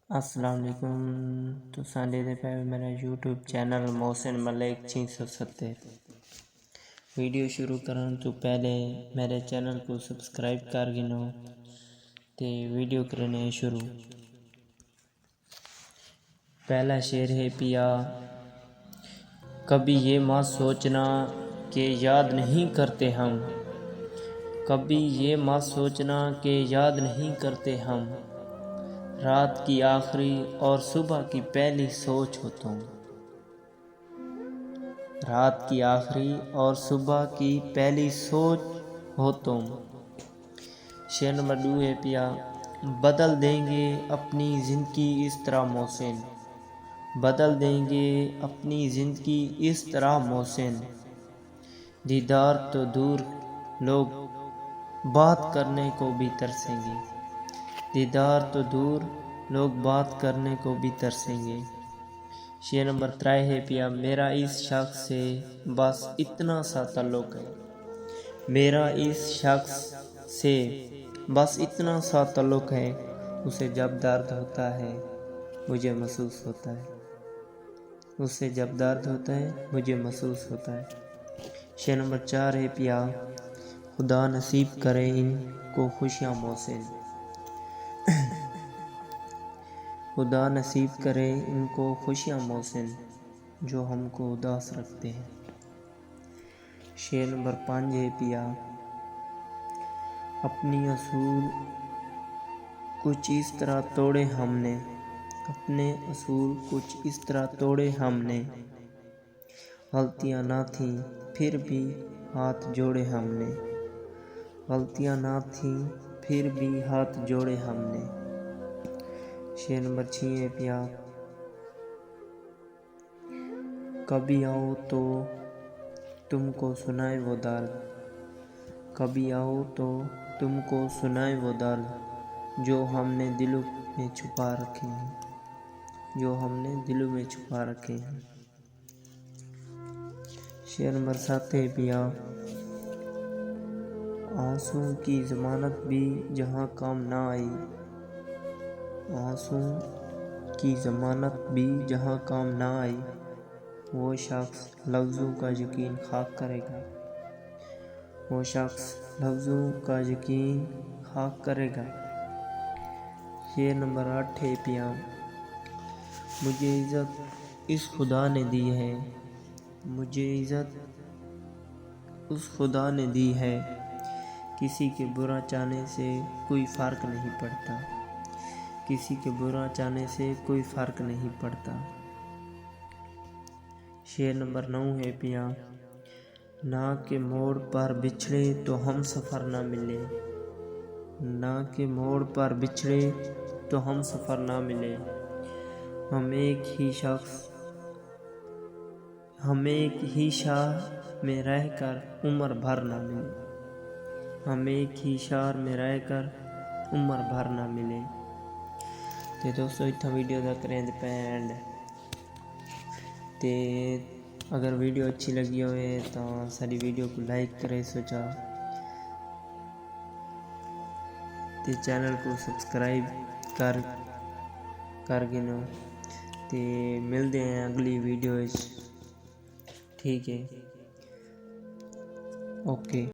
السلام علیکم تو دے پہ میرا یوٹیوب چینل محسن ملک 670 ویڈیو شروع کرن تو پہلے میرے چینل کو سبسکرائب کر گنو تے ویڈیو کرنے شروع۔ پہلا شعر ہے پیا، کبھی یہ مت سوچنا کہ یاد نہیں کرتے ہم، کبھی یہ مت سوچنا کہ یاد نہیں کرتے ہم، رات کی آخری اور صبح کی پہلی سوچ ہو تم، رات کی آخری اور صبح کی پہلی سوچ ہو تم۔ شعر نمبر 2 ہے پیا، بدل دیں گے اپنی زندگی اس طرح محسن، بدل دیں گے اپنی زندگی اس طرح محسن، دیدار تو دور لوگ بات کرنے کو بھی ترسیں گے، دیدار تو دور لوگ بات کرنے کو بھی ترسیں گے۔ شعر نمبر 3 ہے پیا، میرا اس شخص سے بس اتنا سا تعلق ہے، میرا اس شخص سے بس اتنا سا تعلق ہے، اسے جب درد ہوتا ہے مجھے محسوس ہوتا ہے، اسے جب درد ہوتا ہے مجھے محسوس ہوتا ہے۔ شعر نمبر 4 ہے پیا، خدا نصیب کرے ان کو خوشیاں محسن، خدا نصیب کرے ان کو خوشیاں محسن جو ہم کو اداس رکھتے ہیں۔ شعر نمبر 5 ہے پیا، اپنی اصول کچھ اس طرح توڑے ہم نے، اپنے اصول کچھ اس طرح توڑے ہم نے، غلطیاں نہ تھیں پھر بھی ہاتھ جوڑے ہم نے، غلطیاں نہ تھیں پھر بھی ہاتھ جوڑے ہم نے۔ شعر نمبر 6 ہے پیا، کبھی آؤ تو تم کو سنائے وہ درد، کبھی آؤ تو تم کو سنائے وہ درد جو ہم نے دلوں میں چھپا رکھے ہیں، جو ہم نے دلوں میں چھپا رکھے ہیں۔ شعر نمبر 7 ہے پیا، آنسوں کی ضمانت بھی جہاں کام نہ آئی، آنسوں کی ضمانت بھی جہاں کام نہ آئی، وہ شخص لفظوں کا یقین خاک کرے گا، وہ شخص لفظوں کا یقین خاک کرے گا۔ شعر نمبر 8 ہے پیا، مجھے عزت اس خدا نے دی ہے، مجھے عزت اس خدا نے دی ہے، کسی کے برا چاہنے سے کوئی فرق نہیں پڑتا، کسی کے برا چاہنے سے کوئی فرق نہیں پڑتا۔ شعر نمبر 9 ہے پیا، نہ کہ موڑ پر بچھڑے تو ہم سفر نہ ملے، نہ کہ موڑ پر بچھڑے تو ہم سفر نہ ملے، ہم ایک ہی شخص، ہم ایک ہی شہر میں رہ کر عمر بھر نہ ملے، ہم ایک ہی شہر میں رہ کر عمر بھر نہ ملے۔ تے دوستو اتنا ویڈیو دا کریں دے پینڈ تے اگر ویڈیو اچھی لگی ہوئے تو ساری ویڈیو کو لائک کرے سوچا تے چینل کو سبسکرائب کر گنو تے ملتے ہیں اگلی ویڈیو، ٹھیک ہے، اوکے۔